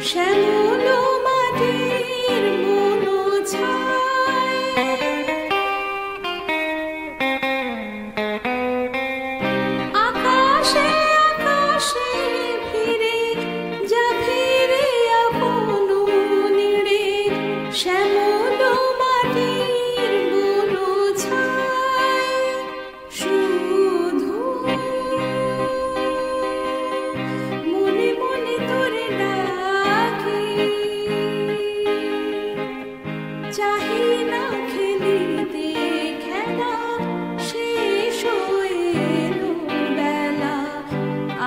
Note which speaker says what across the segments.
Speaker 1: শ্যামল মাটির বুনো ছায়, আকাশে আকাশে ফিরে যা ফিরে আপন নীড়ে, শ্যামল মাটির বুনো ছায়। শুধু মনে মনে তোরে ডাকি, চাহি না খেলিতে খেলা, শেষ হয়ে এলো বেলা,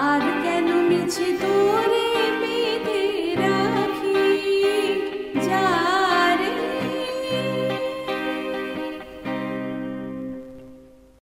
Speaker 1: আর কেন মিছে তোর